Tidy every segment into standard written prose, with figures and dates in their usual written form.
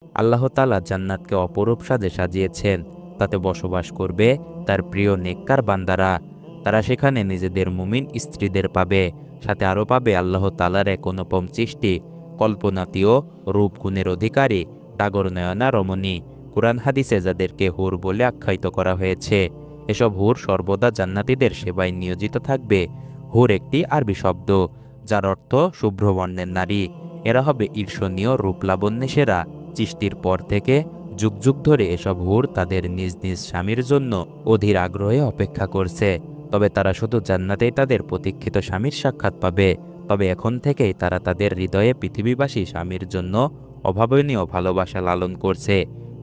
আল্লাহ তাআলা জান্নাতকে অপরূপ সাজে সাজিয়েছেন। তাতে বসবাস করবে তার প্রিয় নেককার বান্দারা। তারা সেখানে নিজেদের মুমিন স্ত্রীদের পাবে, সাথে আরও পাবে আল্লাহ তাআলার এক অনুপম সৃষ্টি, কল্পনাতীয় রূপগুণের অধিকারী ডাগর নয়না রমণী, কুরআন হাদিসে যাদেরকে হুর বলে আখ্যায়িত করা হয়েছে। এসব হুর সর্বদা জান্নাতীদের সেবায় নিয়োজিত থাকবে। হুর একটি আরবি শব্দ, যার অর্থ শুভ্রবর্ণের নারী। এরা হবে ঈর্ষণীয় রূপলাবণ্যে সেরা। সৃষ্টির পর থেকে যুগ যুগ ধরে এসব হুর তাদের নিজ নিজ স্বামীর জন্য অধীর আগ্রহে অপেক্ষা করছে। তবে তারা শুধু জান্নাতেই তাদের প্রতীক্ষিত স্বামীর সাক্ষাৎ পাবে। তবে এখন থেকেই তারা তাদের হৃদয়ে পৃথিবীবাসী স্বামীর জন্য অভাবনীয় ভালোবাসা লালন করছে।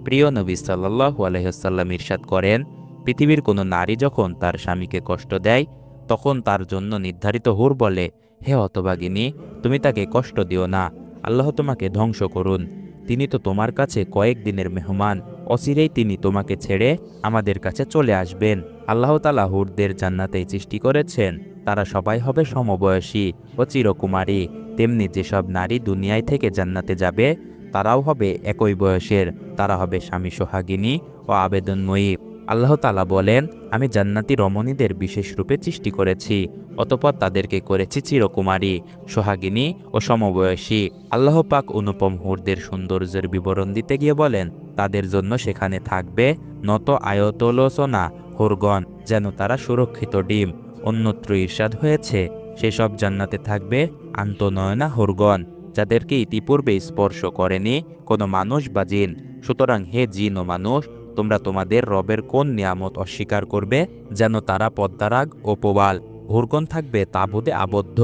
প্রিয় নবী সাল্লাল্লাহু আলাইহি ওয়াসাল্লাম ইরশাদ করেন, পৃথিবীর কোনো নারী যখন তার স্বামীকে কষ্ট দেয়, তখন তার জন্য নির্ধারিত হুর বলে, হে হতভাগিনী, তুমি তাকে কষ্ট দিও না, আল্লাহ তোমাকে ধ্বংস করুন। তিনি তো তোমার কাছে কয়েক দিনের মেহমান, অচিরেই তিনি তোমাকে ছেড়ে আমাদের কাছে চলে আসবেন। আল্লাহ তাআলা হুরদের জান্নাতেই সৃষ্টি করেছেন। তারা সবাই হবে সমবয়সী ও চিরকুমারী। তেমনি যেসব নারী দুনিয়ায় থেকে জান্নাতে যাবে, তারাও হবে একই বয়সের। তারা হবে স্বামী সোহাগিনী ও আবেদনময়ী। আল্লাহ তাআলা বলেন, আমি জান্নাতি রমণীদের বিশেষ রূপে সৃষ্টি করেছি, অতঃপর তাদেরকে করেছি চিরকুমারী, সোহাগিনী ও সমবয়সী। আল্লাহ পাক অনুপম হুরদের সৌন্দর্যের বিবরণ দিতে গিয়ে বলেন, তাদের জন্য সেখানে থাকবে নত আয়তলোচনা হুরগণ, যেন তারা সুরক্ষিত ডিম। অন্যত্র ইরশাদ হয়েছে, সেসব জান্নাতে থাকবে আন্তনয়না হুরগণ, যাদেরকে ইতিপূর্বে স্পর্শ করেনি কোনো মানুষ বা জিন। সুতরাং হে জিন ও মানুষ, তোমরা তোমাদের রবের কোন নিয়ামত অস্বীকার করবে, যেন তারা পদ্মারাগ ও প্রবাল। হুরগণ থাকবে তাঁবুতে আবদ্ধ,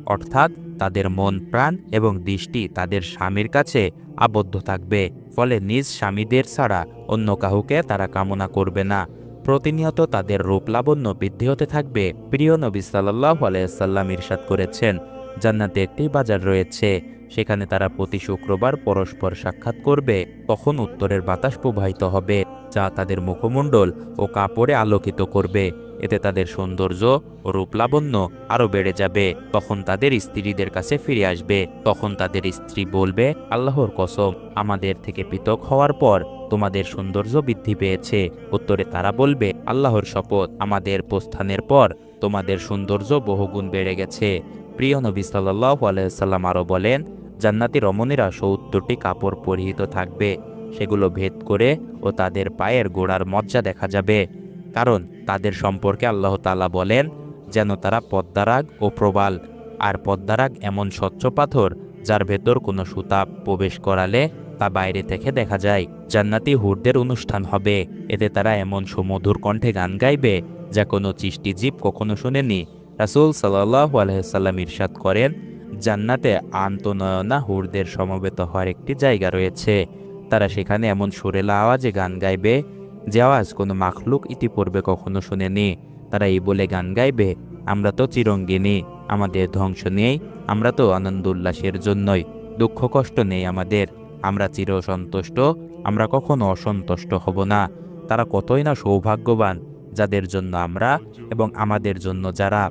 অর্থাৎ তাদের মন প্রাণ এবং দৃষ্টি তাদের স্বামীর কাছে আবদ্ধ থাকবে। ফলে নিজ স্বামীদের ছাড়া অন্য কাউকে তারা কামনা করবে না। প্রতিনিয়ত তাদের রূপ লাবণ্য বৃদ্ধি হতে থাকবে। প্রিয় নবী সাল্লাল্লাহু আলাইহি ওয়াসাল্লাম ইরশাদ করেছেন, জান্নাতে একটি বাজার রয়েছে, সেখানে তারা প্রতি শুক্রবার পরস্পর সাক্ষাৎ করবে। তখন উত্তরের বাতাস প্রবাহিত হবে, যা তাদের মুখমণ্ডল ও কাপড়ে আলোকিত করবে। এতে তাদের সৌন্দর্য ও রূপলাবণ্য আরও বেড়ে যাবে। তখন তাদের স্ত্রীদের কাছে ফিরে আসবে। তখন তাদের স্ত্রী বলবে, আল্লাহর কসম, আমাদের থেকে পৃথক হওয়ার পর তোমাদের সৌন্দর্য বৃদ্ধি পেয়েছে। উত্তরে তারা বলবে, আল্লাহর শপথ, আমাদের প্রস্থানের পর তোমাদের সৌন্দর্য বহুগুণ বেড়ে গেছে। প্রিয় নবী সাল্লাল্লাহু আলাইহি ওয়াসাল্লাম আরও বলেন, জান্নাতি রমণীরা ৭০টি কাপড় পরিহিত থাকবে। সেগুলো ভেদ করে ও তাদের পায়ের গোড়ার মজ্জা দেখা যাবে। কারণ তাদের সম্পর্কে আল্লাহ তাআলা বলেন, যেন তারা পদ্মারাগ ও প্রবাল। আর পদ্মারাগ এমন স্বচ্ছ পাথর, যার ভেতর কোনো সুতা প্রবেশ করালে তা বাইরে থেকে দেখা যায়। জান্নাতি হুরদের অনুষ্ঠান হবে। এতে তারা এমন সুমধুর কণ্ঠে গান গাইবে, যা কোনো সৃষ্টিজীব কখনো শোনেনি। রাসূল সাল্লাল্লাহু আলাইহি ওয়াসাল্লাম ইরশাদ করেন, জান্নাতে আন্তনয়না হুরদের সমবেত হওয়ার একটি জায়গা রয়েছে। তারা সেখানে এমন সুরেলা আওয়াজে গান গাইবে, যে আওয়াজ কোনো মাখলুক ইতিপূর্বে কখনো শুনেনি। তারা এই বলে গান গাইবে, আমরা তো চিরঙ্গিনী, আমাদের ধ্বংস নেই, আমরা তো আনন্দ উল্লাসের জন্যই, দুঃখ কষ্ট নেই আমাদের, আমরা চির সন্তুষ্ট, আমরা কখনো অসন্তুষ্ট হব না। তারা কতই না সৌভাগ্যবান, যাদের জন্য আমরা এবং আমাদের জন্য যারা